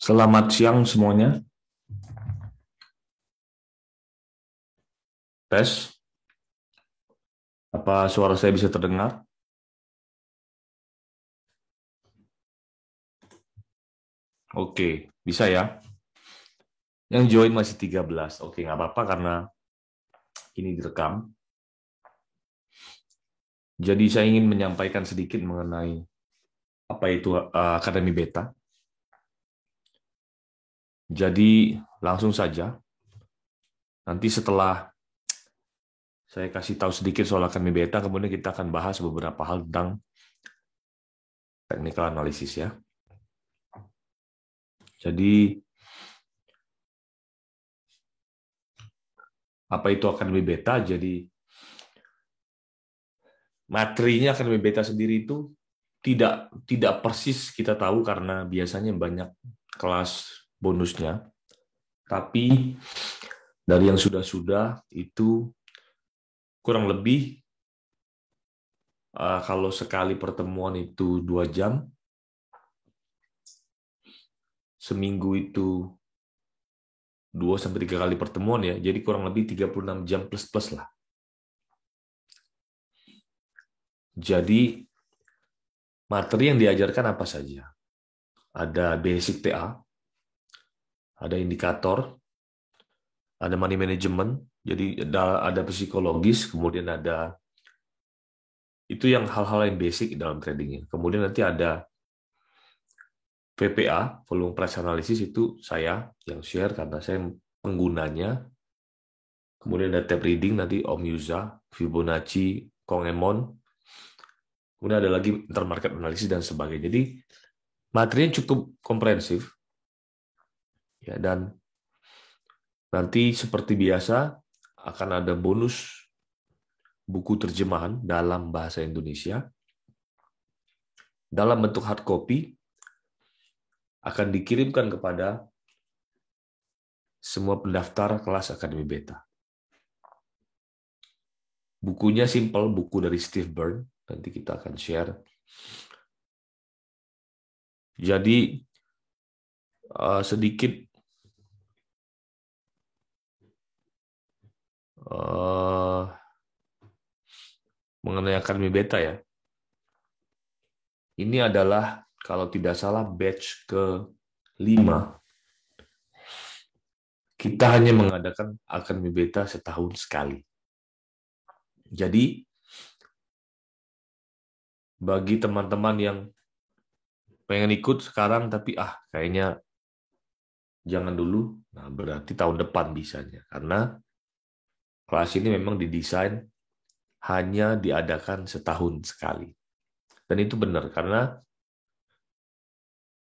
Selamat siang semuanya. Tes, apa suara saya bisa terdengar? Oke, bisa ya. Yang join masih 13. Oke, nggak apa-apa karena ini direkam. Jadi saya ingin menyampaikan sedikit mengenai apa itu Akademi Beta. Jadi langsung saja. Nanti setelah saya kasih tahu sedikit soal Akademi Beta, kemudian kita akan bahas beberapa hal tentang technical analysis ya. Jadi apa itu Akademi Beta? Jadi materinya Akademi Beta sendiri itu tidak persis kita tahu karena biasanya banyak kelas bonusnya. Tapi dari yang sudah-sudah itu kurang lebih kalau sekali pertemuan itu 2 jam, seminggu itu 2 sampai 3 kali pertemuan ya, jadi kurang lebih 36 jam plus-plus lah. Jadi materi yang diajarkan apa saja? Ada basic TA, ada indikator, ada money management, jadi ada psikologis, kemudian ada itu yang hal-hal yang basic dalam tradingnya. Kemudian nanti ada VPA, volume price analysis, itu saya yang share karena saya penggunanya. Kemudian ada tab reading nanti Om Yuza, Fibonacci, Kong Emon. Kemudian ada lagi intermarket analysis dan sebagainya. Jadi materinya cukup komprehensif. Ya, dan nanti seperti biasa akan ada bonus buku terjemahan dalam bahasa Indonesia dalam bentuk hard copy, akan dikirimkan kepada semua pendaftar kelas Akademi Beta. Bukunya simple, buku dari Steve Byrne. Nanti kita akan share. Jadi sedikit mengenai Akademi Beta ya. Ini adalah kalau tidak salah batch ke-5. Kita hanya mengadakan Akademi Beta setahun sekali. Jadi bagi teman-teman yang pengen ikut sekarang tapi kayaknya jangan dulu, nah berarti tahun depan bisanya. Karena kelas ini memang didesain hanya diadakan setahun sekali. Dan itu benar, karena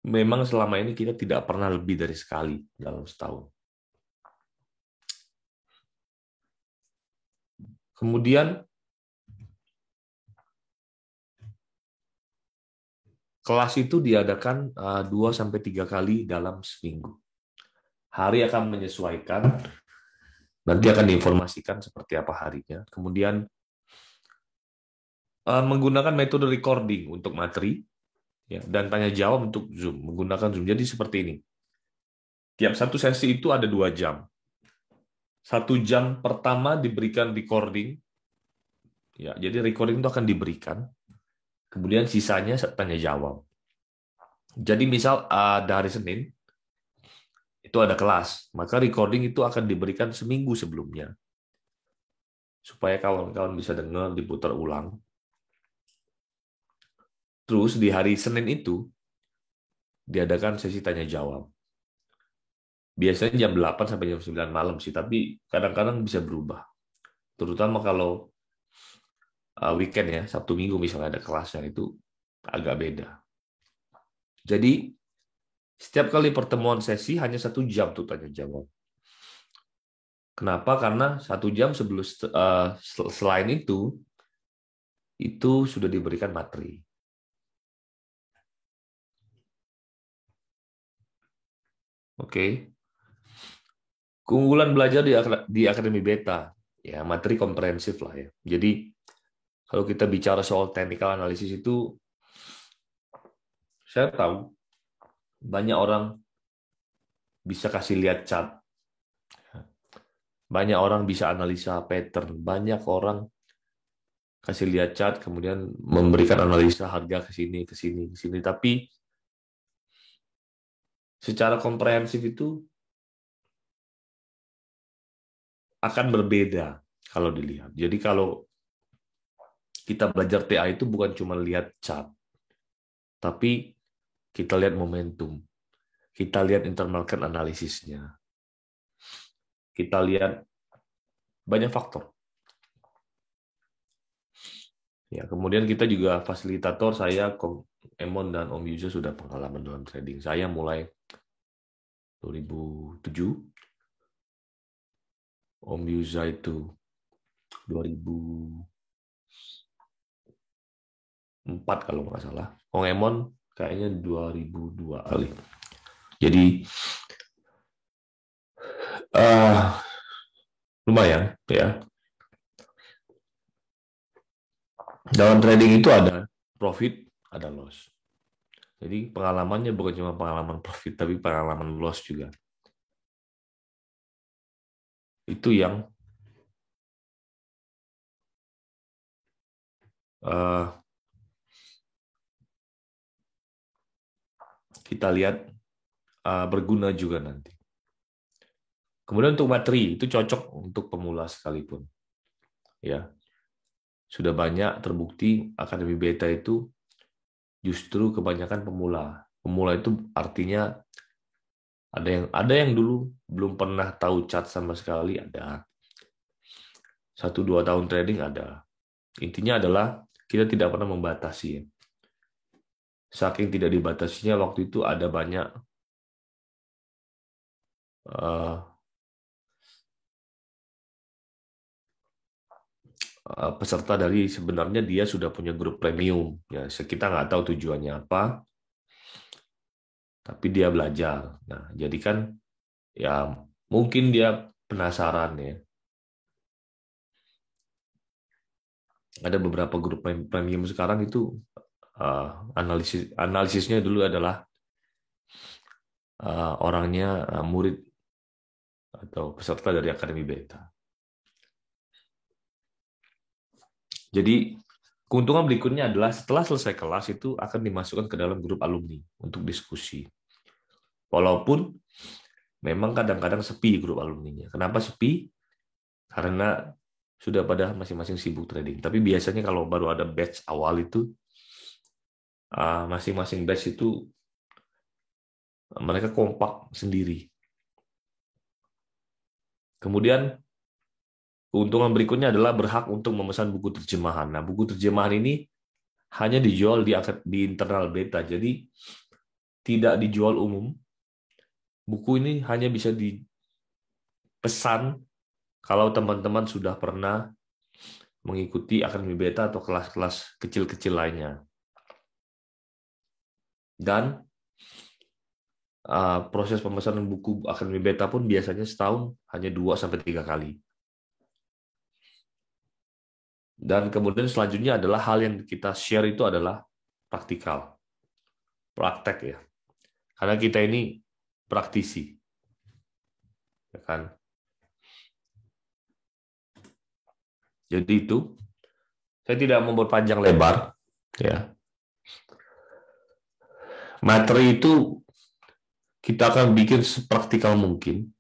memang selama ini kita tidak pernah lebih dari sekali dalam setahun. Kemudian, kelas itu diadakan 2-3 kali dalam seminggu. Hari akan menyesuaikan, nanti akan diinformasikan seperti apa harinya. Kemudian, menggunakan metode recording untuk materi, ya, dan tanya jawab untuk Zoom, menggunakan Zoom. Jadi seperti ini. Tiap satu sesi itu ada 2 jam. 1 jam pertama diberikan recording, ya, jadi recording itu akan diberikan. Kemudian sisanya tanya jawab. Jadi misal ada hari Senin, itu ada kelas, maka recording itu akan diberikan seminggu sebelumnya. Supaya kawan-kawan bisa dengar, diputar ulang. Terus di hari Senin itu, diadakan sesi tanya jawab. Biasanya jam 8 sampai jam 9 malam sih, tapi kadang-kadang bisa berubah. Terutama kalau weekend ya, Sabtu Minggu misalnya ada kelasnya, itu agak beda. Jadi setiap kali pertemuan sesi hanya 1 jam tuh tanya jawab. Kenapa? Karena 1 jam sebelum selain itu sudah diberikan materi. Oke. Keunggulan belajar di Akademi Beta, ya materi komprehensif lah ya. Jadi kalau kita bicara soal technical analysis itu, saya tahu banyak orang bisa kasih lihat chart. Banyak orang bisa analisa pattern, banyak orang kasih lihat chart, kemudian memberikan analisa harga ke sini, ke sini, ke sini. Tapi secara komprehensif itu akan berbeda kalau dilihat. Jadi kalau kita belajar TA itu bukan cuma lihat chart, tapi kita lihat momentum, kita lihat intermarket analisisnya, kita lihat banyak faktor. Ya, kemudian kita juga fasilitator, saya, Emon dan Om Yuzo sudah pengalaman dalam trading. Saya mulai 2007, Om Yuzo itu 2004 kalau nggak salah. Om Emon kayaknya 2002 kali. Jadi lumayan ya. Dalam trading itu ada profit, ada loss. Jadi pengalamannya bukan cuma pengalaman profit, tapi pengalaman loss juga. Itu yang kita lihat berguna juga nanti. Kemudian untuk materi itu cocok untuk pemula sekalipun. Ya. Sudah banyak terbukti Akademi Beta itu justru kebanyakan pemula. Pemula itu artinya ada yang dulu belum pernah tahu chart sama sekali, ada. 1-2 tahun trading ada. Intinya adalah kita tidak pernah membatasi. Saking tidak dibatasinya waktu itu ada banyak peserta dari sebenarnya dia sudah punya grup premium. Ya, kita nggak tahu tujuannya apa, tapi dia belajar. Nah, jadi kan ya mungkin dia penasaran ya. Ada beberapa grup premium sekarang itu analisisnya dulu adalah orangnya murid atau peserta dari Akademi Beta. Jadi keuntungan berikutnya adalah setelah selesai kelas itu akan dimasukkan ke dalam grup alumni untuk diskusi. Walaupun memang kadang-kadang sepi grup alumninya. Kenapa sepi? Karena sudah pada masing-masing sibuk trading. Tapi biasanya kalau baru ada batch awal itu, masing-masing batch itu mereka kompak sendiri. Kemudian keuntungan berikutnya adalah berhak untuk memesan buku terjemahan. Nah, buku terjemahan ini hanya dijual di internal beta, jadi tidak dijual umum. Buku ini hanya bisa dipesan kalau teman-teman sudah pernah mengikuti Akademi Beta atau kelas-kelas kecil-kecil lainnya. Dan proses pemesanan buku Akademi Beta pun biasanya setahun hanya 2-3 kali. Dan kemudian selanjutnya adalah hal yang kita share itu adalah praktikal. Praktek ya. Karena kita ini praktisi. Ya kan? Jadi itu, saya tidak memperpanjang lebar. Ya. Materi itu kita akan bikin sepraktikal mungkin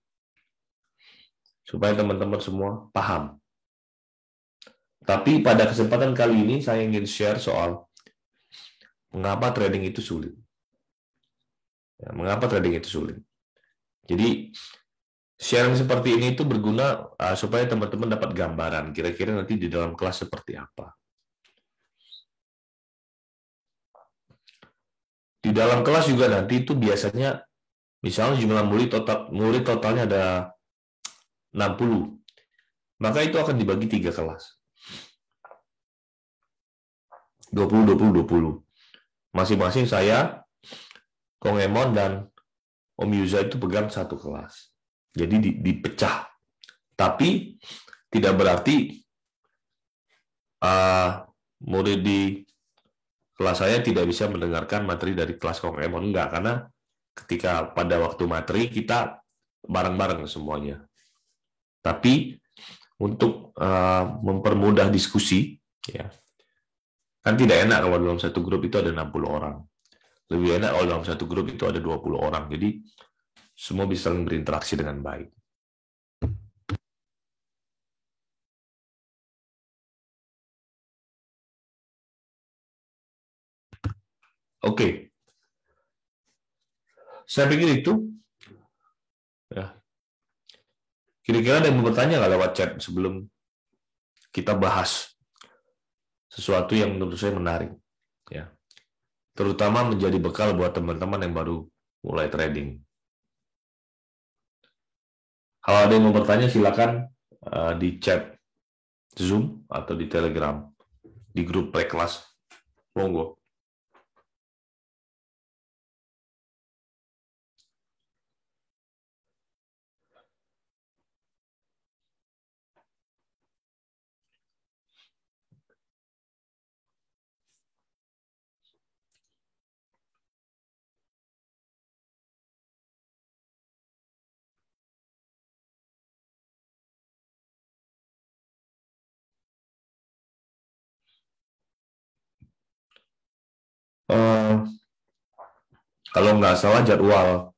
supaya teman-teman semua paham. Tapi pada kesempatan kali ini saya ingin share soal mengapa trading itu sulit. Ya, mengapa trading itu sulit. Jadi sharing seperti ini itu berguna supaya teman-teman dapat gambaran kira-kira nanti di dalam kelas seperti apa. Di dalam kelas juga nanti itu biasanya misalnya jumlah murid totalnya ada 60. Maka itu akan dibagi 3 kelas. 20. Masing-masing saya, Kong Emon, dan Om Yuza itu pegang 1 kelas. Jadi dipecah. Tapi tidak berarti murid di kelas saya tidak bisa mendengarkan materi dari kelas Kong Emon. Enggak, karena ketika pada waktu materi kita bareng-bareng semuanya. Tapi untuk mempermudah diskusi, ya, kan tidak enak kalau dalam satu grup itu ada 60 orang. Lebih enak kalau dalam satu grup itu ada 20 orang. Jadi semua bisa saling berinteraksi dengan baik. Oke. Saya pikir itu. Ya. Kira-kira ada yang mau bertanya nggak lewat chat sebelum kita bahas sesuatu yang menurut saya menarik, ya, terutama menjadi bekal buat teman-teman yang baru mulai trading. Kalau ada yang mau bertanya silakan di chat Zoom atau di Telegram di grup pre-kelas, monggo. Kalau nggak salah jadwal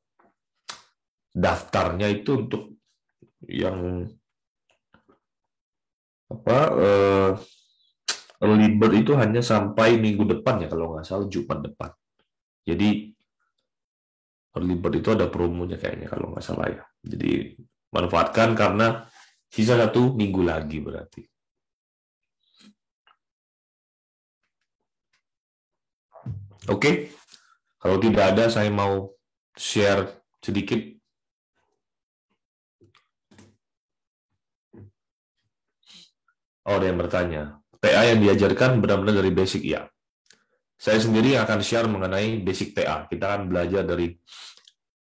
daftarnya itu untuk yang early bird itu hanya sampai minggu depan, ya, kalau nggak salah Jumat depan. Jadi early bird itu ada promonya kayaknya kalau nggak salah, ya. Jadi manfaatkan karena sisa 1 minggu lagi berarti. Oke, kalau tidak ada saya mau share sedikit. Oh, ada yang bertanya, TA yang diajarkan benar-benar dari basic, ya. Saya sendiri akan share mengenai basic TA. Kita akan belajar dari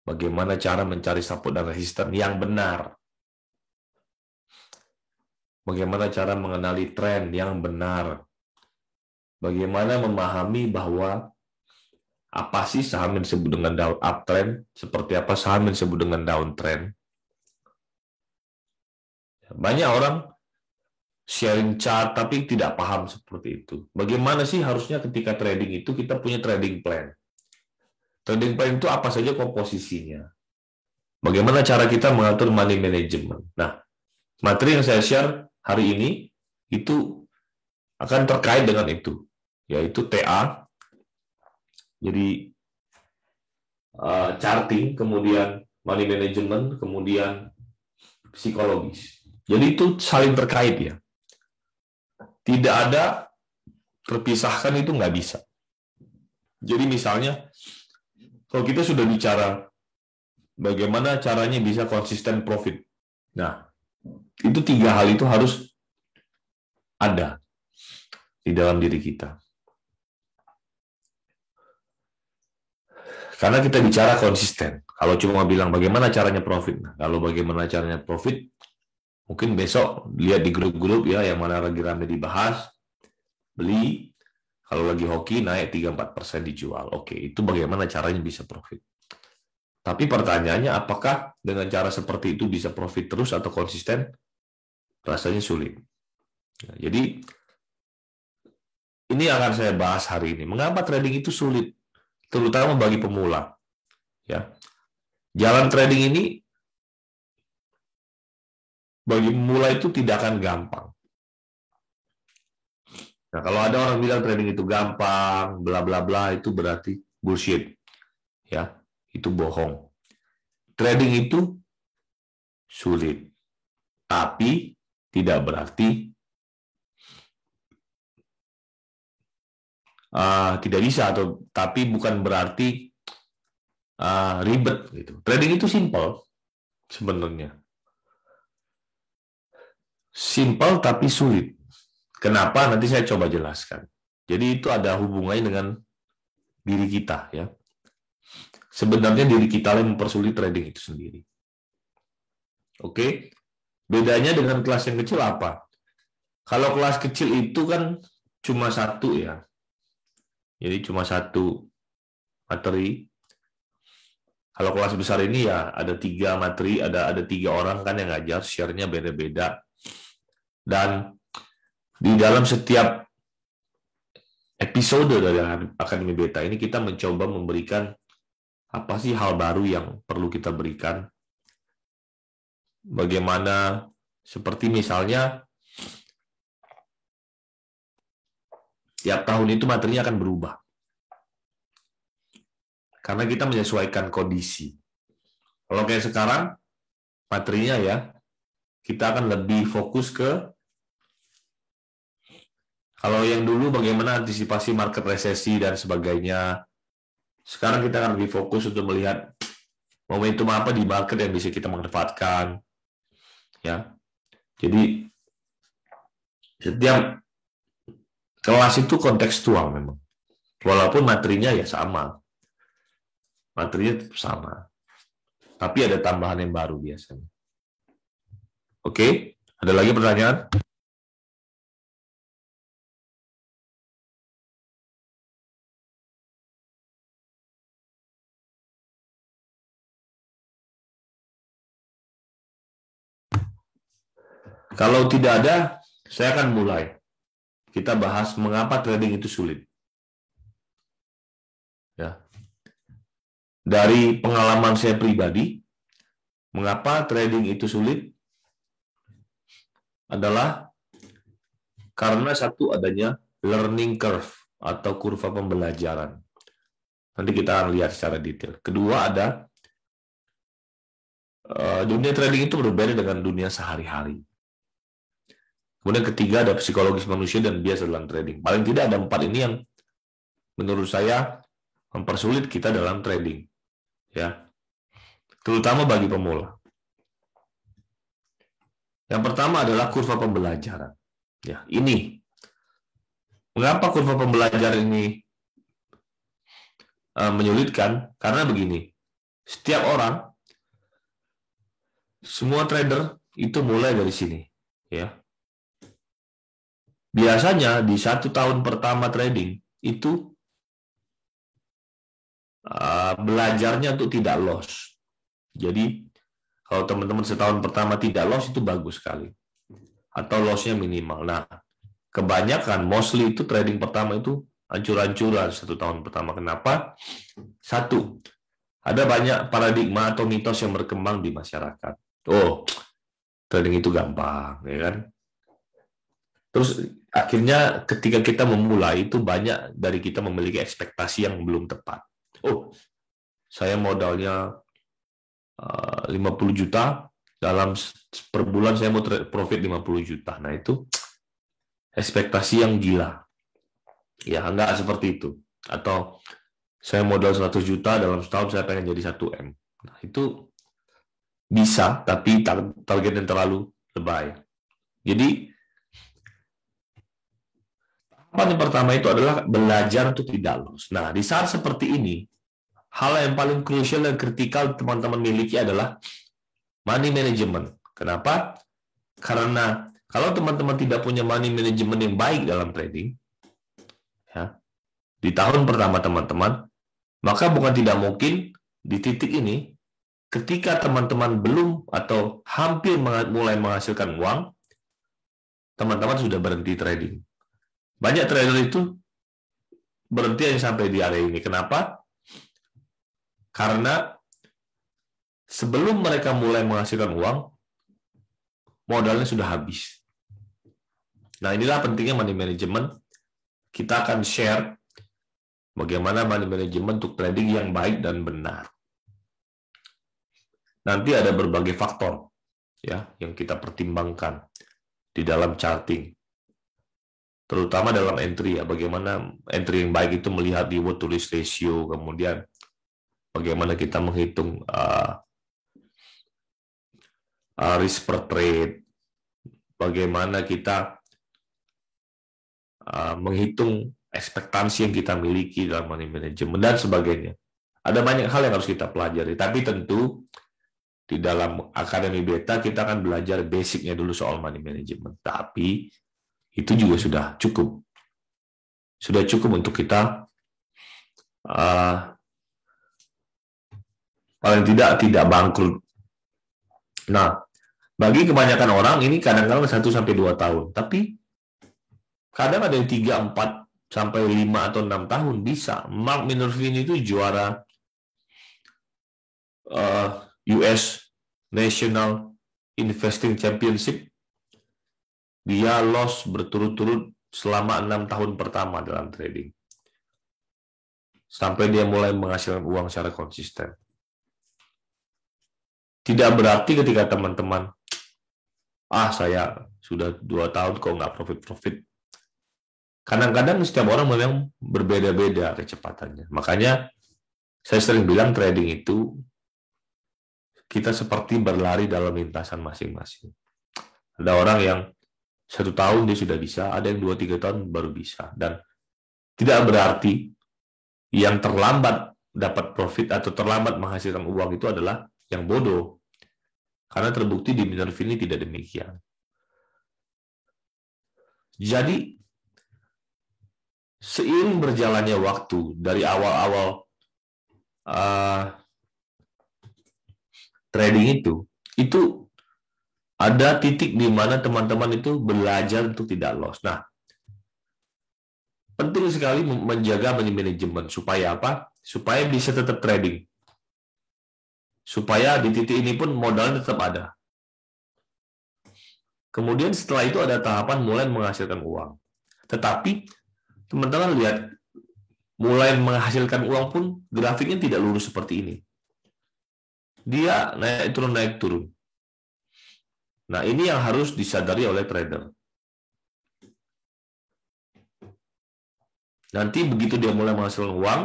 bagaimana cara mencari support dan resisten yang benar. Bagaimana cara mengenali tren yang benar. Bagaimana memahami bahwa apa sih saham yang disebut dengan uptrend, seperti apa saham yang disebut dengan downtrend. Banyak orang sharing chart tapi tidak paham seperti itu. Bagaimana sih harusnya ketika trading itu kita punya trading plan. Trading plan itu apa saja komposisinya. Bagaimana cara kita mengatur money management. Nah, materi yang saya share hari ini itu akan terkait dengan itu, yaitu TA. Jadi charting, kemudian money management, kemudian psikologis. Jadi itu saling terkait, ya. Tidak ada terpisahkan, itu nggak bisa. Jadi misalnya, kalau kita sudah bicara bagaimana caranya bisa konsisten profit. Nah, itu 3 hal itu harus ada di dalam diri kita. Karena kita bicara konsisten. Kalau cuma bilang bagaimana caranya profit, nah, kalau bagaimana caranya profit, mungkin besok lihat di grup-grup, ya, yang mana lagi ramai dibahas, beli, kalau lagi hoki naik 3-4% dijual. Oke, itu bagaimana caranya bisa profit. Tapi pertanyaannya, apakah dengan cara seperti itu bisa profit terus atau konsisten? Rasanya sulit. Nah, jadi ini akan saya bahas hari ini. Mengapa trading itu sulit? Terutama bagi pemula, ya. Jalan trading ini bagi pemula itu tidak akan gampang. Nah, kalau ada orang bilang trading itu gampang, bla bla bla, itu berarti bullshit, ya. Itu bohong. Trading itu sulit, tapi tidak berarti tidak bisa, atau tapi bukan berarti ribet gitu. Trading itu simple sebenarnya. Simple tapi sulit. Kenapa? Nanti saya coba jelaskan. Jadi itu ada hubungannya dengan diri kita, ya. Sebenarnya diri kita yang mempersulit trading itu sendiri. Oke? Bedanya dengan kelas yang kecil apa? Kalau kelas kecil itu kan cuma satu, ya. Jadi cuma satu materi. Kalau kelas besar ini ya ada 3 materi, ada 3 orang kan yang ngajar, share-nya beda-beda. Dan di dalam setiap episode dari Akademi Beta ini kita mencoba memberikan apa sih hal baru yang perlu kita berikan. Bagaimana, seperti misalnya tiap tahun itu materinya akan berubah. Karena kita menyesuaikan kondisi. Kalau kayak sekarang, materinya ya, kita akan lebih fokus ke, kalau yang dulu bagaimana antisipasi market resesi dan sebagainya, sekarang kita akan lebih fokus untuk melihat momentum apa di market yang bisa kita manfaatkan. Ya. Jadi, setiap kelas itu kontekstual memang. Walaupun materinya ya sama. Materinya tetap sama. Tapi ada tambahan yang baru biasanya. Oke, ada lagi pertanyaan? Kalau tidak ada, saya akan mulai. Kita bahas mengapa trading itu sulit. Ya. Dari pengalaman saya pribadi, mengapa trading itu sulit adalah karena satu adanya learning curve atau kurva pembelajaran. Nanti kita akan lihat secara detail. Kedua ada dunia trading itu berbeda dengan dunia sehari-hari. Kemudian ketiga ada psikologis manusia dan bias dalam trading. Paling tidak ada 4 ini yang menurut saya mempersulit kita dalam trading. Ya, terutama bagi pemula. Yang pertama adalah kurva pembelajaran. Ya, ini. Mengapa kurva pembelajaran ini menyulitkan? Karena begini, setiap orang, semua trader itu mulai dari sini. Ya. Biasanya di 1 tahun pertama trading itu belajarnya untuk tidak loss. Jadi kalau teman-teman setahun pertama tidak loss itu bagus sekali. Atau loss-nya minimal. Nah, kebanyakan, mostly itu trading pertama itu hancur-hancuran 1 tahun pertama. Kenapa? 1, ada banyak paradigma atau mitos yang berkembang di masyarakat. Oh, trading itu gampang, ya kan? Terus akhirnya ketika kita memulai itu banyak dari kita memiliki ekspektasi yang belum tepat. Oh, saya modalnya 50 juta, dalam per bulan saya mau profit 50 juta. Nah, itu ekspektasi yang gila. Ya, enggak seperti itu. Atau saya modal 100 juta, dalam setahun saya pengen jadi 1 M. Nah, itu bisa, tapi target yang terlalu lebay. Jadi, tahapan yang pertama itu adalah belajar untuk tidak loss. Nah, di saat seperti ini, hal yang paling krusial dan kritikal teman-teman miliki adalah money management. Kenapa? Karena kalau teman-teman tidak punya money management yang baik dalam trading, ya, di tahun pertama teman-teman, maka bukan tidak mungkin di titik ini, ketika teman-teman belum atau hampir mulai menghasilkan uang, teman-teman sudah berhenti trading. Banyak trader itu berhenti hanya sampai di area ini. Kenapa? Karena sebelum mereka mulai menghasilkan uang, modalnya sudah habis. Nah, inilah pentingnya money management. Kita akan share bagaimana money management untuk trading yang baik dan benar. Nanti ada berbagai faktor ya yang kita pertimbangkan di dalam charting. Terutama dalam entry ya, bagaimana entry yang baik itu melihat di reward to risk ratio, kemudian bagaimana kita menghitung risk per trade, bagaimana kita menghitung ekspektasi yang kita miliki dalam money management dan sebagainya. Ada banyak hal yang harus kita pelajari, tapi tentu di dalam Akademi Beta kita akan belajar basicnya dulu soal money management. Tapi itu juga sudah cukup. Sudah cukup untuk kita paling tidak bangkrut. Nah, bagi kebanyakan orang ini kadang-kadang 1-2 tahun, tapi kadang ada yang 3-4-5 atau 6 tahun bisa. Mark Minervini itu juara US National Investing Championship. Dia loss berturut-turut selama 6 tahun pertama dalam trading. Sampai dia mulai menghasilkan uang secara konsisten. Tidak berarti ketika teman-teman, saya sudah 2 tahun kok nggak profit-profit. Kadang-kadang setiap orang memang berbeda-beda kecepatannya. Makanya saya sering bilang trading itu kita seperti berlari dalam lintasan masing-masing. Ada orang yang 1 tahun dia sudah bisa, ada yang 2-3 tahun baru bisa. Dan tidak berarti yang terlambat dapat profit atau terlambat menghasilkan uang itu adalah yang bodoh. Karena terbukti di Minervini tidak demikian. Jadi, seiring berjalannya waktu dari awal-awal trading itu ada titik di mana teman-teman itu belajar untuk tidak loss. Nah, penting sekali menjaga manajemen supaya apa? Supaya bisa tetap trading. Supaya di titik ini pun modalnya tetap ada. Kemudian setelah itu ada tahapan mulai menghasilkan uang. Tetapi teman-teman lihat, mulai menghasilkan uang pun grafiknya tidak lurus seperti ini. Dia naik turun. Nah, ini yang harus disadari oleh trader. Nanti begitu dia mulai menghasilkan uang,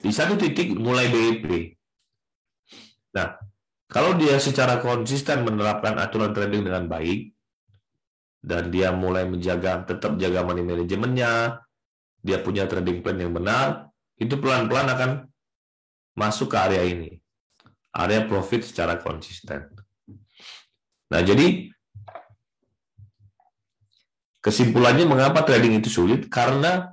di satu titik mulai BEP. Nah, kalau dia secara konsisten menerapkan aturan trading dengan baik, dan dia mulai tetap jaga money manajemennya, dia punya trading plan yang benar, itu pelan-pelan akan masuk ke area ini. Area profit secara konsisten. Nah, jadi kesimpulannya mengapa trading itu sulit? Karena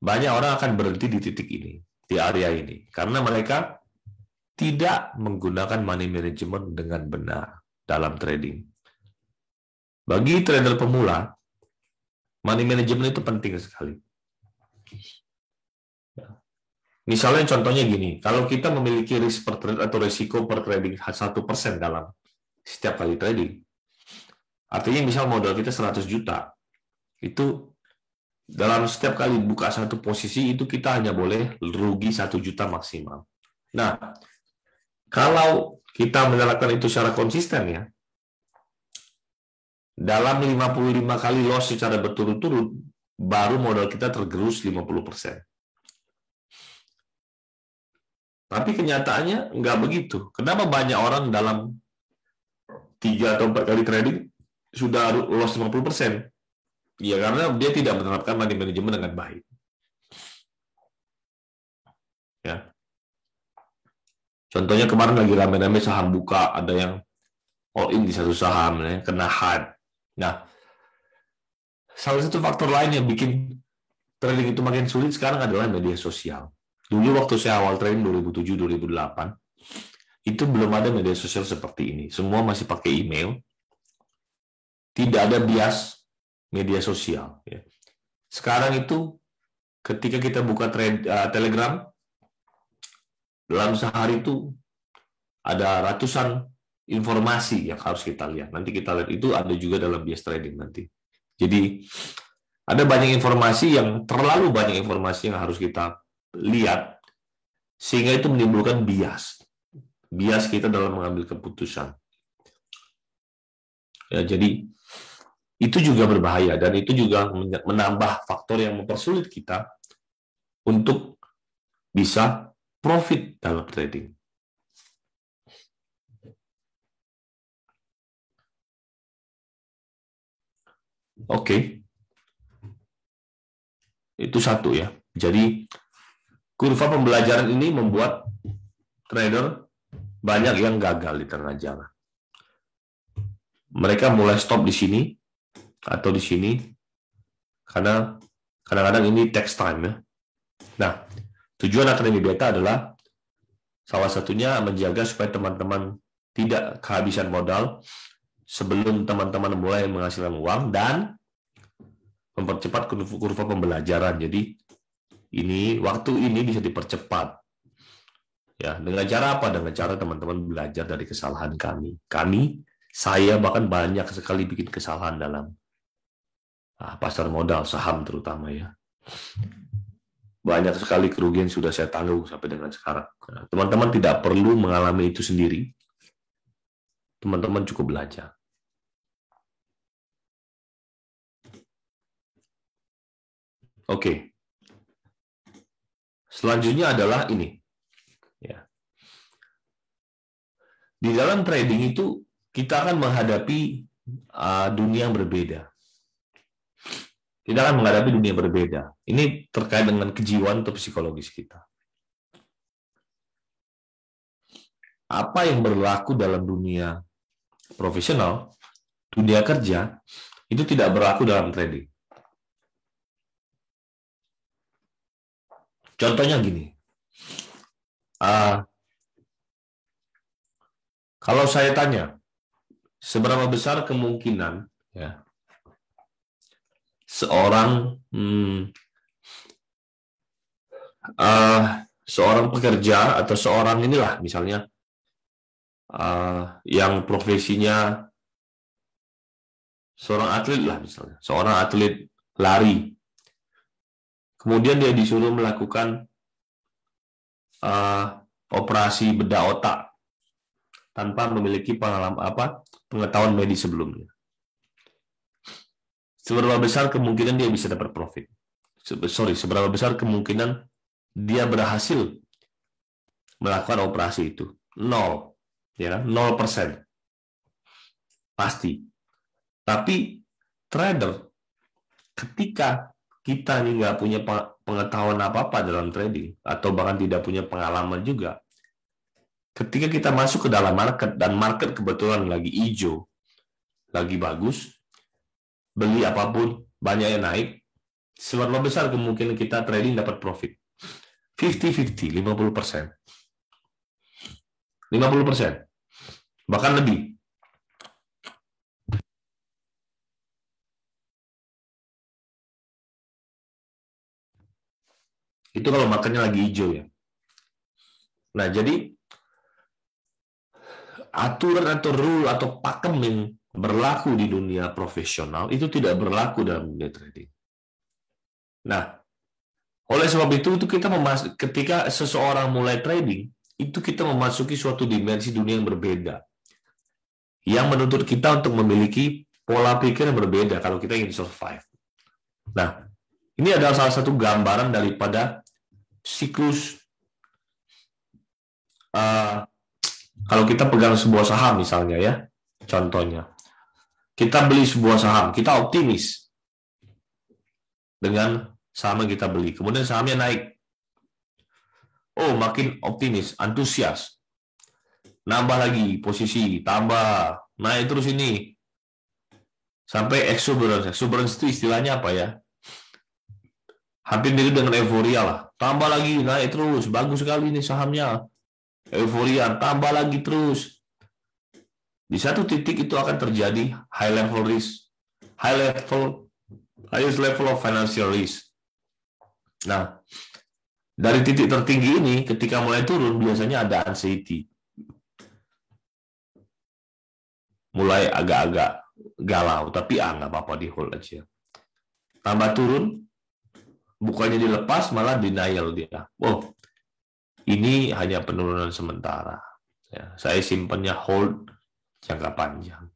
banyak orang akan berhenti di titik ini, di area ini. Karena mereka tidak menggunakan money management dengan benar dalam trading. Bagi trader pemula, money management itu penting sekali. Misalnya contohnya gini, kalau kita memiliki risk per trade atau risiko per trading 1% dalam setiap kali trading, artinya misal modal kita 100 juta, itu dalam setiap kali buka satu posisi itu kita hanya boleh rugi 1 juta maksimal. Nah, kalau kita menerapkan itu secara konsisten ya, dalam 55 kali loss secara berturut-turut, baru modal kita tergerus 50%. Tapi kenyataannya nggak begitu. Kenapa banyak orang dalam 3 atau 4 kali trading sudah loss 50%? Ya karena dia tidak menerapkan money management dengan baik. Ya. Contohnya kemarin lagi rame-rame saham buka, ada yang all in di satu saham, ya, kena hard. Nah, salah satu faktor lain yang bikin trading itu makin sulit sekarang adalah media sosial. Dulu waktu saya awal trading 2007-2008, itu belum ada media sosial seperti ini. Semua masih pakai email. Tidak ada bias media sosial. Ya. Sekarang itu, ketika kita buka Telegram, dalam sehari itu ada ratusan informasi yang harus kita lihat. Nanti kita lihat itu ada juga dalam bias trading nanti. Jadi, ada banyak informasi terlalu banyak informasi yang harus kita lihat, sehingga itu menimbulkan bias kita dalam mengambil keputusan. Ya, jadi itu juga berbahaya dan itu juga menambah faktor yang mempersulit kita untuk bisa profit dalam trading. Oke. Itu satu ya. Jadi kurva pembelajaran ini membuat trader banyak yang gagal di tengah jalan. Mereka mulai stop di sini atau di sini karena kadang-kadang ini takes time ya. Nah, tujuan Akademi Beta adalah Salah satunya menjaga supaya teman-teman tidak kehabisan modal sebelum teman-teman mulai menghasilkan uang, dan mempercepat kurva pembelajaran. Jadi waktu ini bisa dipercepat. Ya, dengan cara apa? Dengan cara teman-teman belajar dari kesalahan kami. Saya bahkan banyak sekali bikin kesalahan dalam pasar modal, saham terutama ya. Banyak sekali kerugian sudah saya tanggung sampai dengan sekarang. Nah, teman-teman tidak perlu mengalami itu sendiri. Teman-teman cukup belajar. Oke. Selanjutnya adalah ini. Ya. Di dalam trading itu kita akan menghadapi dunia yang berbeda. Kita akan menghadapi dunia yang berbeda. Ini terkait dengan kejiwaan atau psikologis kita. Apa yang berlaku dalam dunia profesional, dunia kerja, itu tidak berlaku dalam trading. Contohnya gini, kalau saya tanya, seberapa besar kemungkinan ya, seorang pekerja atau seorang inilah misalnya yang profesinya seorang atlet lah misalnya, seorang atlet lari, kemudian dia disuruh melakukan operasi bedah otak tanpa memiliki pengetahuan medis sebelumnya. Seberapa besar kemungkinan dia bisa dapat profit? Seberapa besar kemungkinan dia berhasil melakukan operasi itu? 0, ya, 0%. Pasti. Tapi trader, ketika kita ini nggak punya pengetahuan apa-apa dalam trading, atau bahkan tidak punya pengalaman juga, ketika kita masuk ke dalam market, dan market kebetulan lagi hijau, lagi bagus, beli apapun, banyak yang naik, seberapa besar kemungkinan kita trading dapat profit? 50-50, 50%. 50%. Bahkan lebih. Itu kalau marketnya lagi hijau ya. Nah, jadi aturan atau rule atau pakem yang berlaku di dunia profesional itu tidak berlaku dalam dunia trading. Nah, oleh sebab itu kita ketika seseorang mulai trading, itu kita memasuki suatu dimensi dunia yang berbeda, yang menuntut kita untuk memiliki pola pikir yang berbeda kalau kita ingin survive. Nah, ini adalah salah satu gambaran daripada siklus. Kalau kita pegang sebuah saham misalnya ya, contohnya, kita beli sebuah saham, kita optimis dengan saham yang kita beli, kemudian sahamnya naik. Oh, makin optimis, antusias, nambah lagi posisi, tambah, naik terus ini, sampai exuberance. Exuberance itu istilahnya apa ya? Hampir mirip dengan euforia lah. Tambah lagi, naik terus, bagus sekali nih sahamnya. Euforia, tambah lagi terus. Di satu titik itu akan terjadi high level risk, highest level of financial risk. Nah, dari titik tertinggi ini, ketika mulai turun, biasanya ada anxiety. Mulai agak-agak galau, tapi nggak apa-apa, di hold aja. Tambah turun, bukannya dilepas, malah denial dia. Oh, ini hanya penurunan sementara. Ya, saya simpannya hold jangka panjang.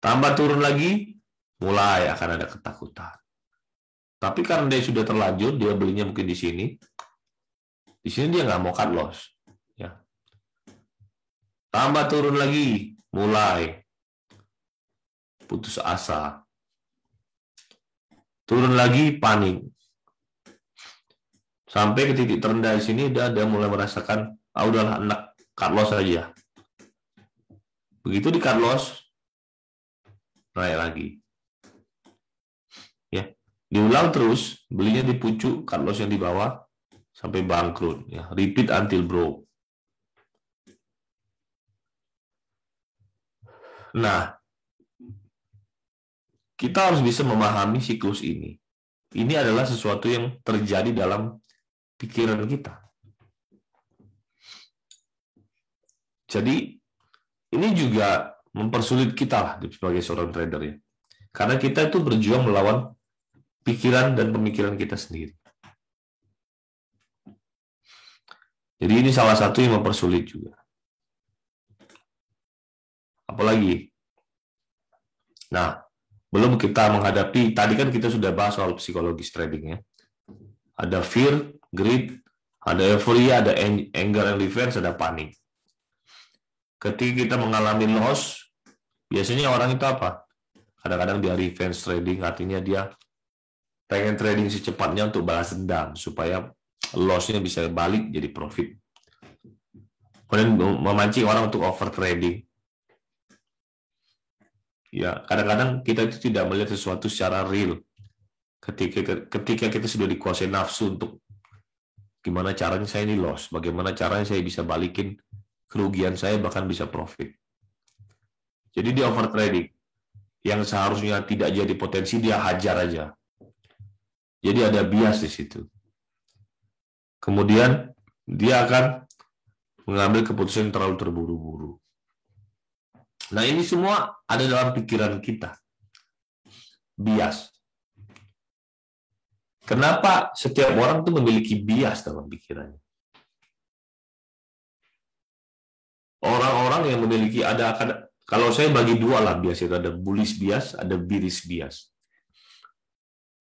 Tambah turun lagi, mulai akan ada ketakutan. Tapi karena dia sudah terlanjur, dia belinya mungkin di sini dia nggak mau cut loss. Ya. Tambah turun lagi, mulai putus asa. Turun lagi, panik. Sampai ke titik terendah di sini, dia mulai merasakan, udahlah, enak, cut loss saja. Begitu di cut loss, naik lagi. Ya, diulang terus, belinya di pucuk, cut loss yang di bawah, sampai bangkrut. Ya, repeat until broke. Nah, kita harus bisa memahami siklus ini. Ini adalah sesuatu yang terjadi dalam pikiran kita. Jadi, ini juga mempersulit kita lah sebagai seorang trader ya. Karena kita itu berjuang melawan pikiran dan pemikiran kita sendiri. Jadi ini salah satu yang mempersulit juga. Apalagi, nah, belum kita menghadapi, tadi kan kita sudah bahas soal psikologis trading ya. Ada fear, greed, ada euphoria, ada anger and revenge, ada panik. Ketika kita mengalami loss, biasanya orang itu apa? Kadang-kadang dia revenge trading, artinya dia pengen trading secepatnya untuk balas dendam, supaya loss-nya bisa balik jadi profit. Kemudian memancing orang untuk over trading. Ya, kadang-kadang kita itu tidak melihat sesuatu secara real. Ketika kita sudah dikuasai nafsu untuk gimana caranya saya ini loss, bagaimana caranya saya bisa balikin kerugian saya, bahkan bisa profit. Jadi dia over trading. Yang seharusnya tidak jadi potensi, dia hajar aja. Jadi ada bias di situ. Kemudian dia akan mengambil keputusan yang terlalu terburu-buru. Nah, ini semua ada dalam pikiran kita. Bias. Kenapa setiap orang itu memiliki bias dalam pikirannya? Orang-orang yang memiliki kalau saya bagi dua lah bias itu, ada bullish bias, ada bearish bias.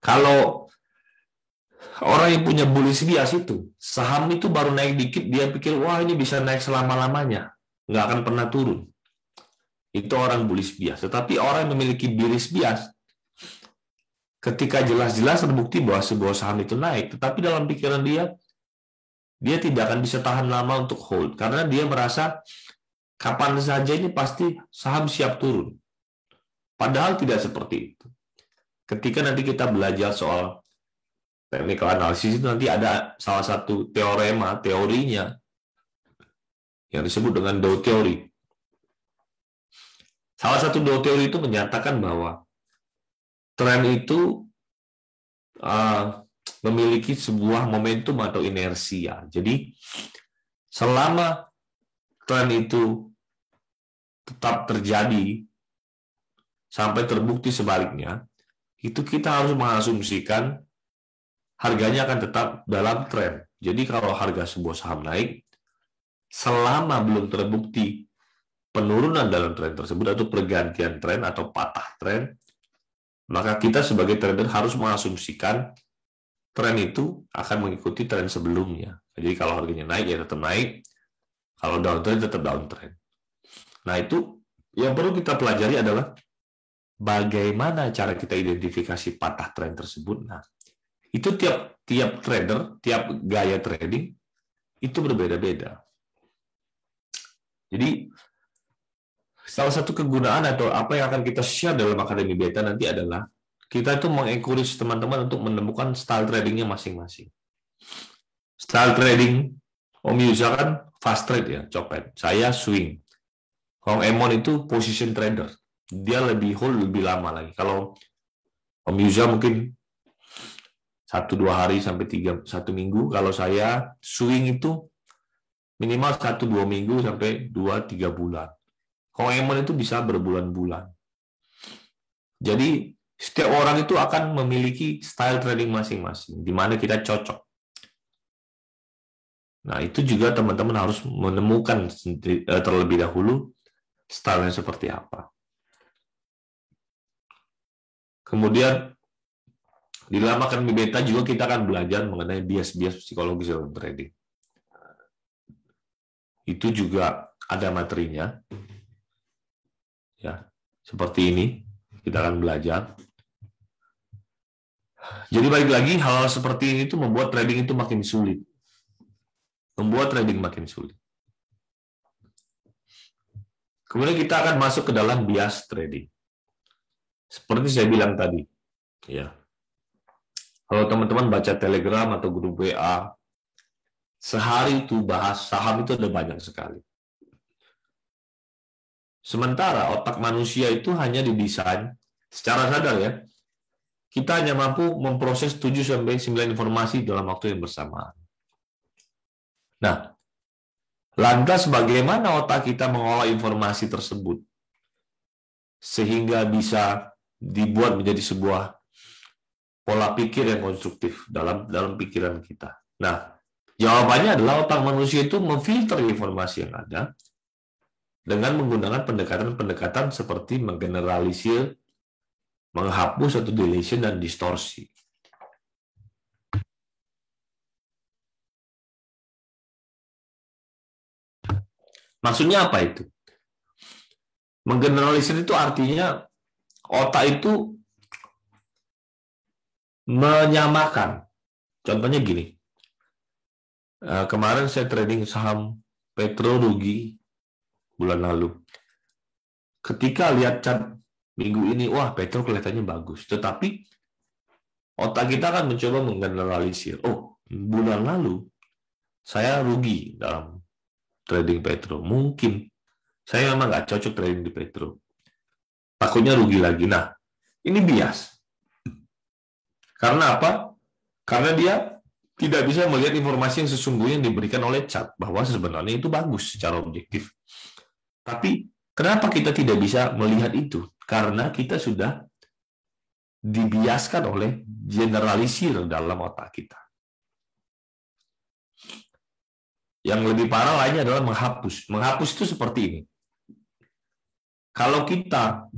Kalau orang yang punya bullish bias itu, saham itu baru naik dikit, dia pikir, wah ini bisa naik selama-lamanya, nggak akan pernah turun. Itu orang bullish bias. Tetapi orang yang memiliki bearish bias, ketika jelas-jelas terbukti bahwa sebuah saham itu naik, tetapi dalam pikiran dia tidak akan bisa tahan lama untuk hold, karena dia merasa kapan saja ini pasti saham siap turun. Padahal tidak seperti itu. Ketika nanti kita belajar soal technical analysis, itu nanti ada salah satu teorinya yang disebut dengan Dow Theory. Salah satu Dow Theory itu menyatakan bahwa tren itu memiliki sebuah momentum atau inersia. Jadi selama tren itu tetap terjadi sampai terbukti sebaliknya, itu kita harus mengasumsikan harganya akan tetap dalam tren. Jadi kalau harga sebuah saham naik, selama belum terbukti penurunan dalam tren tersebut atau pergantian tren atau patah tren, maka kita sebagai trader harus mengasumsikan tren itu akan mengikuti tren sebelumnya. Jadi kalau harganya naik ya tetap naik, kalau downtrend tetap downtrend. Nah, itu yang perlu kita pelajari adalah bagaimana cara kita identifikasi patah tren tersebut. Nah, itu tiap trader, tiap gaya trading itu berbeda-beda. Jadi salah satu kegunaan atau apa yang akan kita share dalam Akademi Beta nanti adalah kita itu mengencourage teman-teman untuk menemukan style tradingnya masing-masing. Style trading Om Yuza kan fast trade ya, copet. Saya swing. Om Emon itu position trader. Dia lebih hold lebih lama lagi. Kalau Om Yuza mungkin 1-2 hari sampai 1 minggu. Kalau saya swing itu minimal 1-2 minggu sampai 2-3 bulan. Om Emon itu bisa berbulan-bulan. Jadi setiap orang itu akan memiliki style trading masing-masing, di mana kita cocok. Nah, itu juga teman-teman harus menemukan terlebih dahulu stylenya seperti apa. Kemudian di dalam Akademi Beta juga kita akan belajar mengenai bias-bias psikologis dalam trading. Itu juga ada materinya. Ya, seperti ini kita akan belajar. Jadi balik lagi, hal-hal seperti ini itu membuat trading itu makin sulit. Membuat trading makin sulit. Kemudian kita akan masuk ke dalam bias trading. Seperti saya bilang tadi, ya. Kalau teman-teman baca Telegram atau grup WA, sehari itu bahas saham itu ada banyak sekali. Sementara otak manusia itu hanya didesain secara sadar ya. Kita hanya mampu memproses 7-9 informasi dalam waktu yang bersamaan. Nah, lantas bagaimana otak kita mengolah informasi tersebut sehingga bisa dibuat menjadi sebuah pola pikir yang konstruktif dalam pikiran kita? Nah, jawabannya adalah otak manusia itu memfilter informasi yang ada dengan menggunakan pendekatan-pendekatan seperti menggeneralisir, menghapus atau deletion dan distorsi. Maksudnya apa itu? Menggeneralisir itu artinya otak itu menyamakan. Contohnya gini, kemarin saya trading saham Petro rugi bulan lalu. Ketika lihat chart minggu ini, wah Petro kelihatannya bagus. Tetapi otak kita akan mencoba menggeneralisir. Oh, bulan lalu saya rugi dalam trading Petro. Mungkin saya memang nggak cocok trading di Petro. Takutnya rugi lagi. Nah, ini bias. Karena apa? Karena dia tidak bisa melihat informasi yang sesungguhnya yang diberikan oleh chart, bahwa sebenarnya itu bagus secara objektif. Tapi kenapa kita tidak bisa melihat itu? Karena kita sudah dibiaskan oleh generalisir dalam otak kita. Yang lebih parah lainnya adalah menghapus. Menghapus itu seperti ini. Kalau kita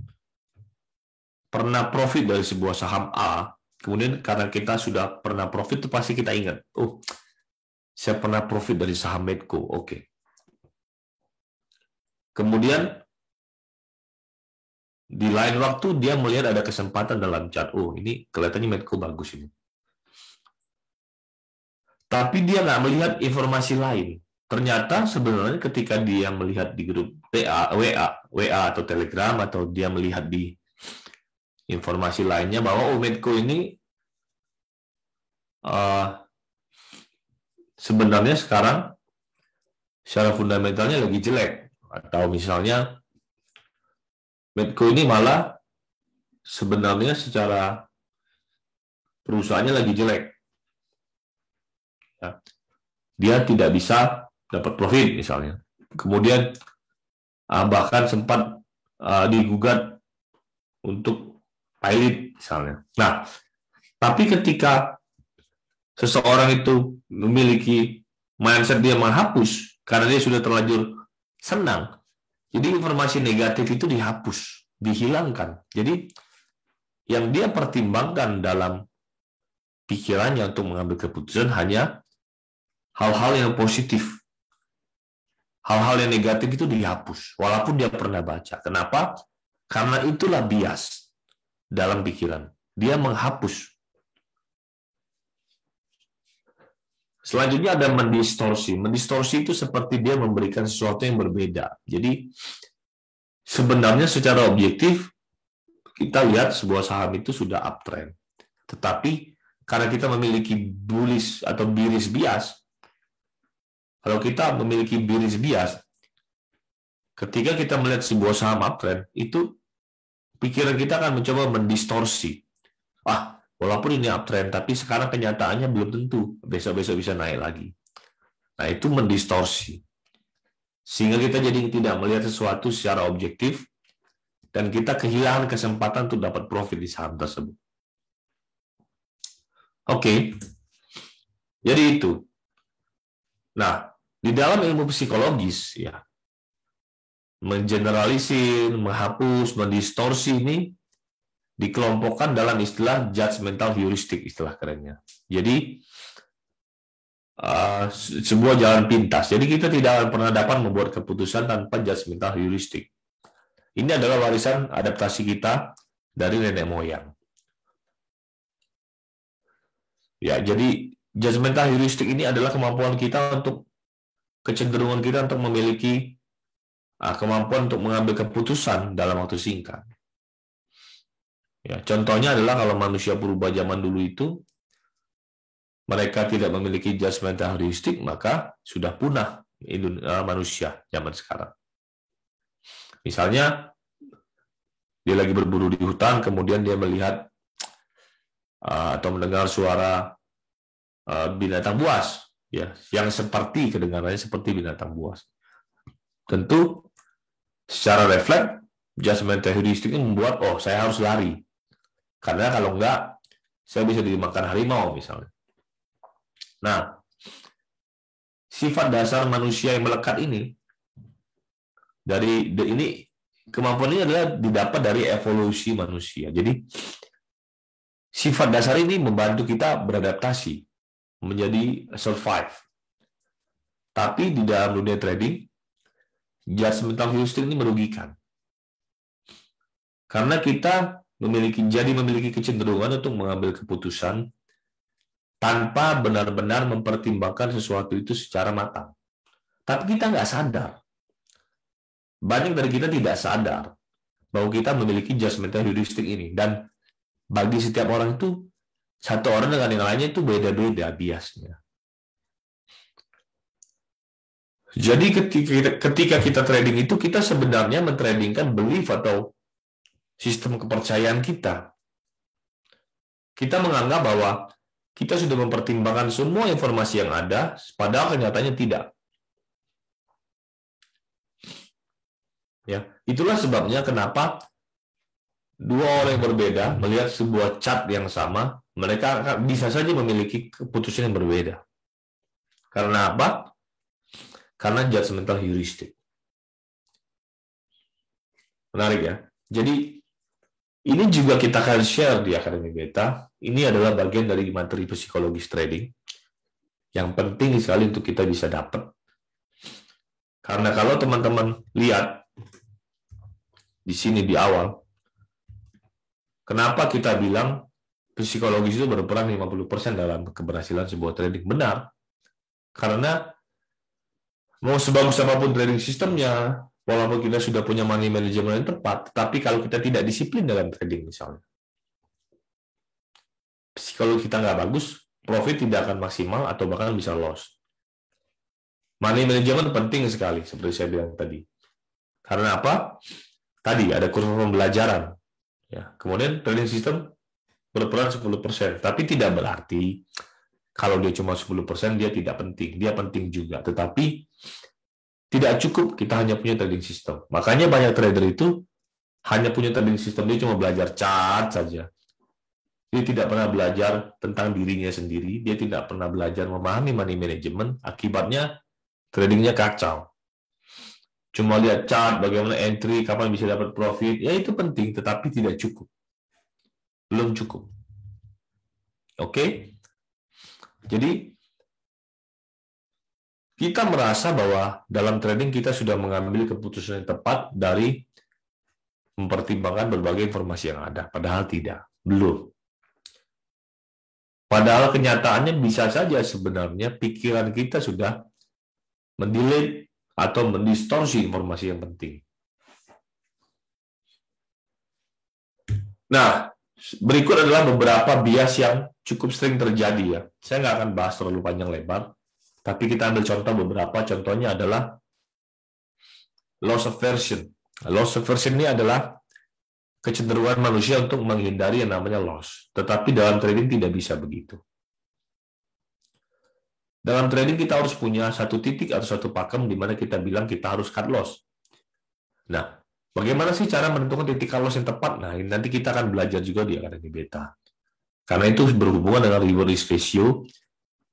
pernah profit dari sebuah saham A, kemudian karena kita sudah pernah profit, itu pasti kita ingat, oh, saya pernah profit dari saham Medco, oke. Kemudian di lain waktu dia melihat ada kesempatan dalam chart, oh ini kelihatannya Medco bagus ini. Tapi dia nggak melihat informasi lain. Ternyata sebenarnya ketika dia melihat di grup WA atau Telegram, atau dia melihat di informasi lainnya bahwa Medco ini sebenarnya sekarang secara fundamentalnya lagi jelek, atau misalnya Medco ini malah sebenarnya secara perusahaannya lagi jelek, ya. Dia tidak bisa dapat profit misalnya, kemudian bahkan sempat digugat untuk pilot misalnya. Nah, tapi ketika seseorang itu memiliki mindset dia menghapus karena dia sudah terlanjur senang, jadi informasi negatif itu dihapus, dihilangkan. Jadi yang dia pertimbangkan dalam pikirannya untuk mengambil keputusan hanya hal-hal yang positif. Hal-hal yang negatif itu dihapus, walaupun dia pernah baca. Kenapa? Karena itulah bias dalam pikiran. Dia menghapus. Selanjutnya ada mendistorsi. Mendistorsi itu seperti dia memberikan sesuatu yang berbeda. Jadi sebenarnya secara objektif kita lihat sebuah saham itu sudah uptrend. Tetapi karena kita memiliki bullish atau bearish bias, kalau kita memiliki bearish bias, ketika kita melihat sebuah saham uptrend, itu pikiran kita akan mencoba mendistorsi. Walaupun ini uptrend, tapi sekarang kenyataannya belum tentu besok-besok bisa naik lagi. Nah, itu mendistorsi. Sehingga kita jadi tidak melihat sesuatu secara objektif, dan kita kehilangan kesempatan untuk dapat profit di saham tersebut. Oke. Jadi itu. Nah, di dalam ilmu psikologis, ya, mengeneralisir, menghapus, mendistorsi ini dikelompokkan dalam istilah judgmental heuristic, istilah kerennya. Jadi sebuah jalan pintas. Jadi kita tidak akan pernah dapat membuat keputusan tanpa judgmental heuristic. Ini adalah warisan adaptasi kita dari nenek moyang. Ya, jadi judgmental heuristic ini adalah kemampuan kita untuk kecenderungan kita untuk memiliki kemampuan untuk mengambil keputusan dalam waktu singkat. Ya, contohnya adalah kalau manusia purba zaman dulu itu mereka tidak memiliki judgmental heuristic, maka sudah punah manusia zaman sekarang. Misalnya, dia lagi berburu di hutan, kemudian dia melihat atau mendengar suara binatang buas, ya, yang seperti kedengarannya seperti binatang buas. Tentu, secara refleks, judgmental heuristik membuat, oh, saya harus lari. Karena kalau enggak, saya bisa dimakan harimau, misalnya. Nah, sifat dasar manusia yang melekat ini, kemampuan ini adalah didapat dari evolusi manusia. Jadi, sifat dasar ini membantu kita beradaptasi, menjadi survive. Tapi di dalam dunia trading, judgmental heuristik ini merugikan. Karena kita memiliki kecenderungan untuk mengambil keputusan tanpa benar-benar mempertimbangkan sesuatu itu secara matang. Tapi kita nggak sadar. Banyak dari kita tidak sadar bahwa kita memiliki judgmental heuristik ini. Dan bagi setiap orang itu, satu orang dengan yang lainnya itu beda-beda biasnya. Jadi ketika kita trading itu, kita sebenarnya mentradingkan belief atau sistem kepercayaan kita. Kita menganggap bahwa kita sudah mempertimbangkan semua informasi yang ada, padahal kenyataannya tidak. Ya, itulah sebabnya kenapa dua orang yang berbeda melihat sebuah chart yang sama, mereka bisa saja memiliki keputusan yang berbeda. Karena apa? Karena judgmental heuristik. Menarik ya. Jadi, ini juga kita akan share di Akademi Beta. Ini adalah bagian dari materi psikologis trading yang penting sekali untuk kita bisa dapat. Karena kalau teman-teman lihat di sini di awal, kenapa kita bilang psikologis itu berperan 50% dalam keberhasilan sebuah trading? Benar. Karena mau sebagus apapun trading sistemnya, walaupun kita sudah punya money management yang tepat, tapi kalau kita tidak disiplin dalam trading misalnya, psikologi kita nggak bagus, profit tidak akan maksimal atau bahkan bisa loss. Money management penting sekali, seperti saya bilang tadi. Karena apa? Tadi ada kurva pembelajaran. Ya. Kemudian trading system berperan 10%, tapi tidak berarti kalau dia cuma 10% dia tidak penting. Dia penting juga, tetapi tidak cukup kita hanya punya trading system. Makanya banyak trader itu hanya punya trading system, dia cuma belajar chart saja. Dia tidak pernah belajar tentang dirinya sendiri, dia tidak pernah belajar memahami money management, akibatnya tradingnya kacau. Cuma lihat chart, bagaimana entry, kapan bisa dapat profit, ya itu penting, tetapi tidak cukup. Belum cukup. Oke? Jadi, kita merasa bahwa dalam trading kita sudah mengambil keputusan yang tepat dari mempertimbangkan berbagai informasi yang ada. Padahal tidak. Belum. Padahal kenyataannya bisa saja sebenarnya pikiran kita sudah mendelete atau mendistorsi informasi yang penting. Nah, berikut adalah beberapa bias yang cukup sering terjadi ya. Saya nggak akan bahas terlalu panjang lebar, tapi kita ambil contoh beberapa. Contohnya adalah loss aversion. Loss aversion ini adalah kecenderungan manusia untuk menghindari yang namanya loss. Tetapi dalam trading tidak bisa begitu. Dalam trading kita harus punya satu titik atau satu pakem di mana kita bilang kita harus cut loss. Nah, bagaimana sih cara menentukan titik cut loss yang tepat? Nah, nanti kita akan belajar juga di Akademi Beta. Karena itu berhubungan dengan reward risk ratio.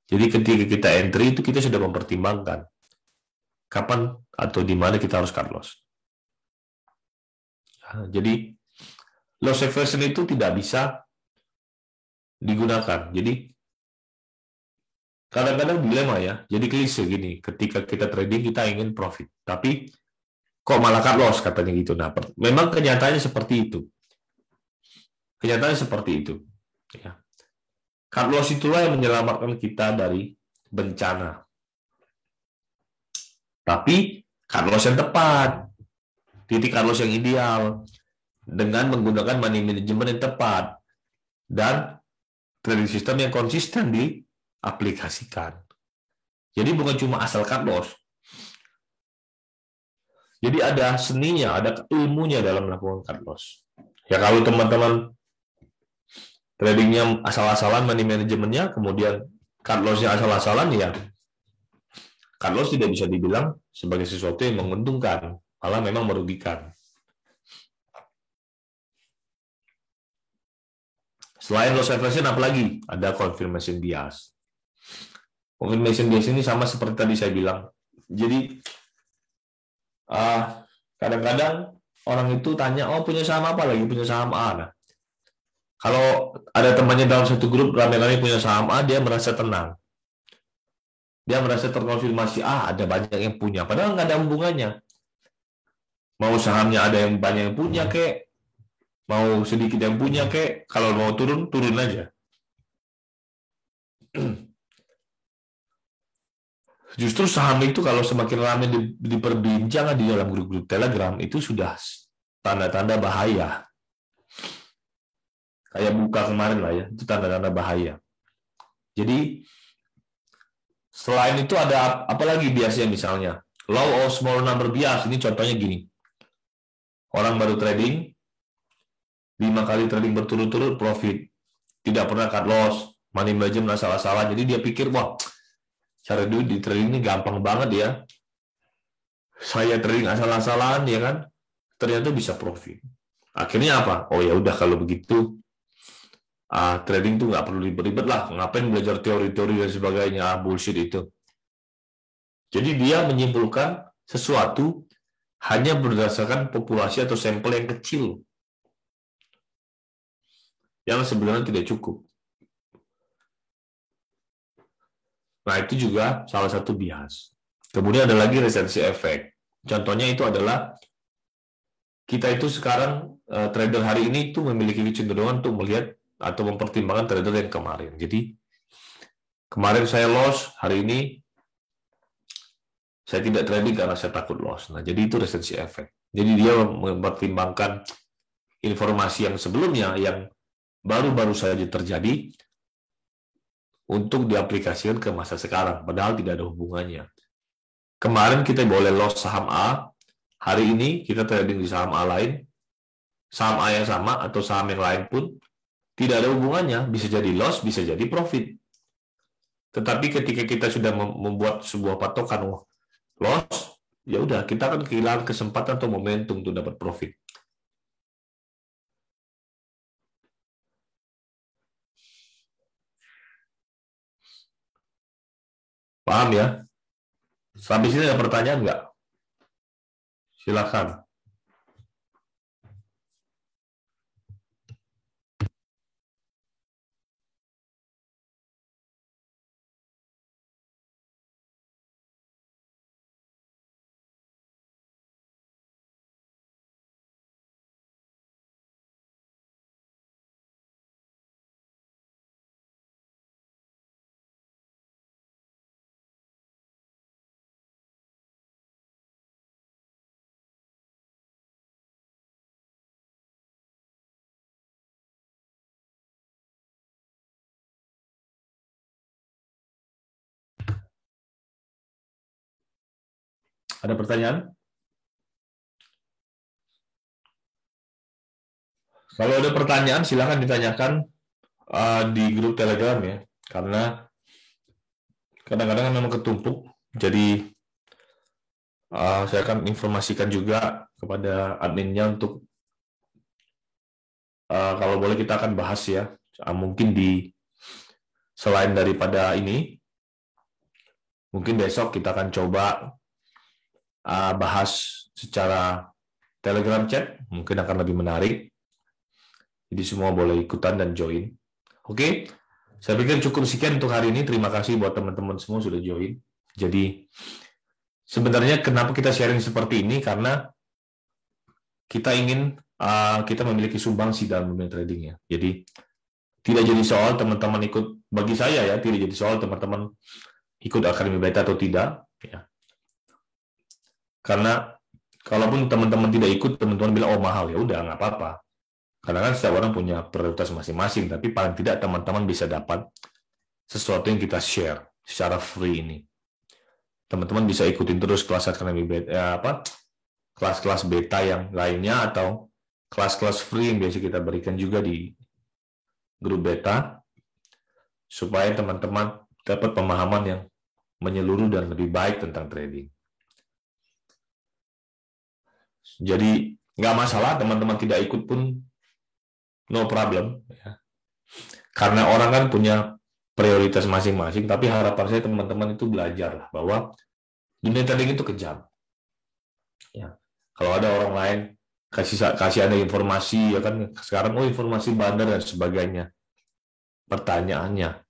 Jadi ketika kita entry itu kita sudah mempertimbangkan kapan atau di mana kita harus cut loss. Nah, jadi loss aversion itu tidak bisa digunakan. Jadi kadang-kadang dilema ya. Jadi klise gini, ketika kita trading kita ingin profit, tapi kok malah cut loss katanya gitu. Nah, memang kenyataannya seperti itu. Kenyataannya seperti itu. Ya. Cut loss itulah yang menyelamatkan kita dari bencana. Tapi cut loss yang tepat, titik cut loss yang ideal, dengan menggunakan money management yang tepat, dan trading system yang konsisten diaplikasikan. Jadi bukan cuma asal cut loss. Jadi ada seninya, ada ilmunya dalam melakukan cut loss. Ya kalau teman-teman tradingnya asal-asalan, money manajemennya, kemudian cut loss-nya asal-asalan, ya cut loss tidak bisa dibilang sebagai sesuatu yang menguntungkan, malah memang merugikan. Selain loss aversion, apalagi? Ada confirmation bias. Confirmation bias ini sama seperti tadi saya bilang. Jadi, kadang-kadang orang itu tanya, oh punya saham apa lagi? Punya saham A. Nah, kalau ada temannya dalam satu grup, rame-rame punya saham A, dia merasa tenang. Dia merasa terkonfirmasi, ada banyak yang punya. Padahal nggak ada hubungannya. Mau sahamnya ada yang banyak yang punya, kek, mau sedikit yang punya, kek, kalau mau turun, turun aja. Justru saham itu kalau semakin ramai diperbincangkan di dalam grup-grup Telegram, itu sudah tanda-tanda bahaya. Kayak buka kemarin lah ya, itu tanda-tanda bahaya. Jadi, selain itu ada apa lagi biasanya misalnya? Low or small number bias, ini contohnya gini. Orang baru trading, 5 kali trading berturut-turut profit. Tidak pernah cut loss, money management asal-asalan. Jadi dia pikir, wah, cara duit di trading ini gampang banget ya. Saya trading asal-asalan, ya kan? Ternyata bisa profit. Akhirnya apa? Oh ya udah kalau begitu, trading tuh nggak perlu ribet-ribet lah. Ngapain belajar teori-teori dan sebagainya? Bullshit itu. Jadi dia menyimpulkan sesuatu hanya berdasarkan populasi atau sampel yang kecil, yang sebenarnya tidak cukup. Nah, itu juga salah satu bias. Kemudian ada lagi recency effect. Contohnya itu adalah kita itu sekarang trader hari ini itu memiliki kecenderungan untuk melihat atau mempertimbangkan trader yang kemarin. Jadi kemarin saya loss, hari ini saya tidak trading karena saya takut loss. Nah, jadi itu recency effect. Jadi dia mempertimbangkan informasi yang sebelumnya yang baru-baru saja terjadi untuk diaplikasikan ke masa sekarang, padahal tidak ada hubungannya. Kemarin kita boleh loss saham A, hari ini kita trading di saham A lain, saham A yang sama atau saham yang lain pun tidak ada hubungannya, bisa jadi loss, bisa jadi profit. Tetapi ketika kita sudah membuat sebuah patokan loss, ya udah kita akan kehilangan kesempatan atau momentum untuk dapat profit. Paham ya? Sampai sini ada pertanyaan nggak? Silakan. Ada pertanyaan? Kalau ada pertanyaan, silakan ditanyakan di grup Telegram ya, karena kadang-kadang memang ketumpuk. Jadi saya akan informasikan juga kepada adminnya untuk kalau boleh kita akan bahas ya, mungkin selain daripada ini, mungkin besok kita akan coba bahas secara Telegram chat, mungkin akan lebih menarik. Jadi semua boleh ikutan dan join. Oke, saya pikir cukup sekian untuk hari ini. Terima kasih buat teman-teman semua sudah join. Jadi sebenarnya kenapa kita sharing seperti ini, karena kita ingin kita memiliki sumbangsi dalam dunia trading ya. Jadi tidak jadi soal teman-teman ikut, bagi saya ya, tidak jadi soal teman-teman ikut Akademi Beta atau tidak ya. Karena kalaupun teman-teman tidak ikut, teman-teman bilang oh mahal, ya udah nggak apa-apa. Karena kan setiap orang punya prioritas masing-masing, tapi paling tidak teman-teman bisa dapat sesuatu yang kita share secara free ini. Teman-teman bisa ikutin terus kelas Akademi Beta kelas-kelas beta yang lainnya atau kelas-kelas free yang biasa kita berikan juga di grup beta, supaya teman-teman dapat pemahaman yang menyeluruh dan lebih baik tentang trading. Jadi nggak masalah teman-teman tidak ikut pun, no problem. Karena orang kan punya prioritas masing-masing, tapi harapan saya teman-teman itu belajar bahwa dunia trading itu kejam. Ya. Kalau ada orang lain kasih Anda informasi, ya kan sekarang informasi bandar dan sebagainya. Pertanyaannya,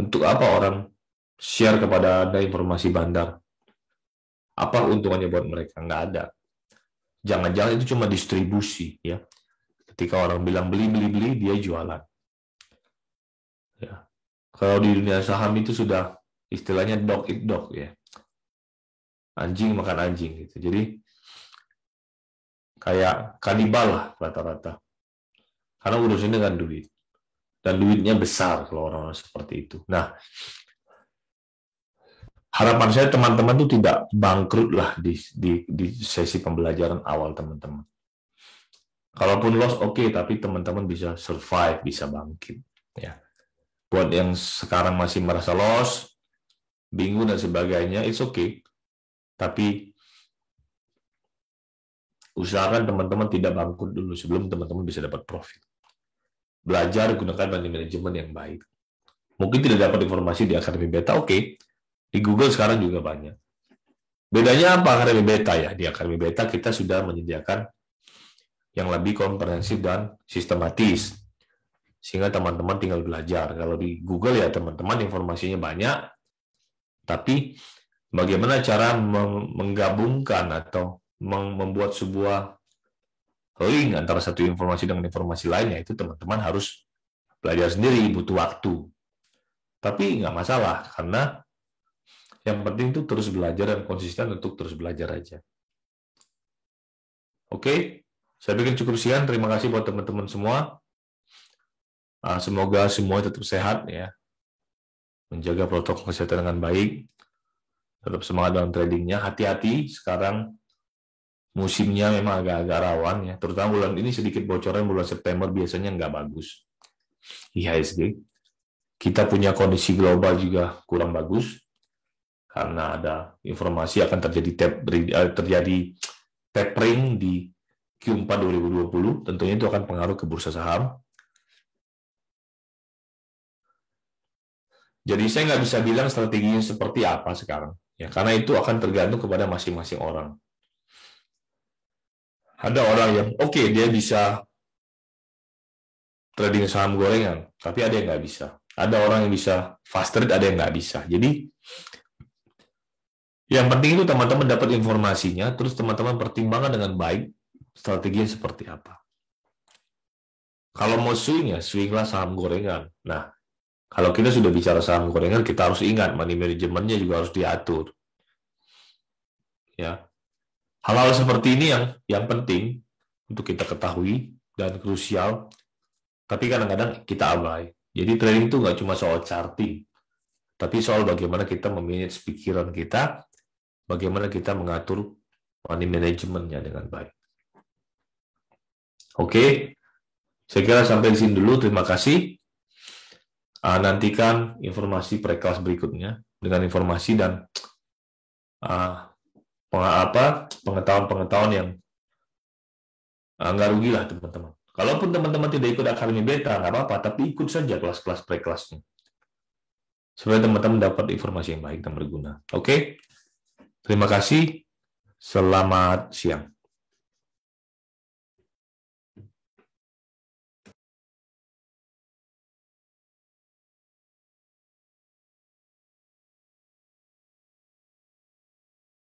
untuk apa orang share kepada Anda informasi bandar? Apa untungannya buat mereka? Nggak ada. Jangan-jangan itu cuma distribusi, ya. Ketika orang bilang beli, dia jualan. Ya. Kalau di dunia saham itu sudah istilahnya dog eat dog, ya. Anjing makan anjing gitu. Jadi kayak kanibal lah rata-rata. Karena urusannya dengan duit. Dan duitnya besar kalau orang-orang seperti itu. Nah, harapan saya teman-teman itu tidak bangkrut lah di sesi pembelajaran awal teman-teman. Kalaupun loss oke, tapi teman-teman bisa survive, bisa bangkit. Ya. Buat yang sekarang masih merasa loss, bingung dan sebagainya, it's okay. Tapi usahakan teman-teman tidak bangkrut dulu sebelum teman-teman bisa dapat profit. Belajar gunakan money management yang baik. Mungkin tidak dapat informasi di Akademi Beta, oke. Di Google sekarang juga banyak. Bedanya apa Akademi Beta ya? Di Akademi Beta kita sudah menyediakan yang lebih komprehensif dan sistematis. Sehingga teman-teman tinggal belajar. Kalau di Google ya teman-teman informasinya banyak, tapi bagaimana cara menggabungkan atau membuat sebuah link antara satu informasi dengan informasi lainnya, itu teman-teman harus belajar sendiri, butuh waktu. Tapi nggak masalah, karena yang penting itu terus belajar dan konsisten untuk terus belajar aja. Oke, saya pikir cukup sekian. Terima kasih buat teman-teman semua. Semoga semua tetap sehat, ya, menjaga protokol kesehatan dengan baik, tetap semangat dalam tradingnya. Hati-hati, sekarang musimnya memang agak-agak rawan, ya. Terutama bulan ini sedikit bocoran, bulan September biasanya nggak bagus. IHSG. Kita punya kondisi global juga kurang bagus, karena ada informasi akan terjadi tapering di Q4 2020. Tentunya itu akan pengaruh ke bursa saham. Jadi saya nggak bisa bilang strateginya seperti apa sekarang, ya, karena itu akan tergantung kepada masing-masing orang. Ada orang yang dia bisa trading saham gorengan, tapi ada yang nggak bisa. Ada orang yang bisa fast trade, ada yang nggak bisa. Jadi yang penting itu teman-teman dapat informasinya, terus teman-teman pertimbangkan dengan baik strateginya seperti apa. Kalau mau swing, ya swinglah saham gorengan. Nah, kalau kita sudah bicara saham gorengan, kita harus ingat money manajemennya juga harus diatur. Ya, hal-hal seperti ini yang penting untuk kita ketahui dan krusial. Tapi kadang-kadang kita abai. Jadi trading itu nggak cuma soal charting, tapi soal bagaimana kita memanage pikiran kita, bagaimana kita mengatur money manajemennya dengan baik. Oke, saya kira sampai di sini dulu. Terima kasih. Nantikan informasi pre-kelas berikutnya dengan informasi dan pengetahuan-pengetahuan yang nggak rugi lah teman-teman. Kalaupun teman-teman tidak ikut Akademi Beta, nggak apa-apa, tapi ikut saja kelas-kelas pre-kelasnya. Supaya teman-teman dapat informasi yang baik dan berguna. Oke? Terima kasih. Selamat siang.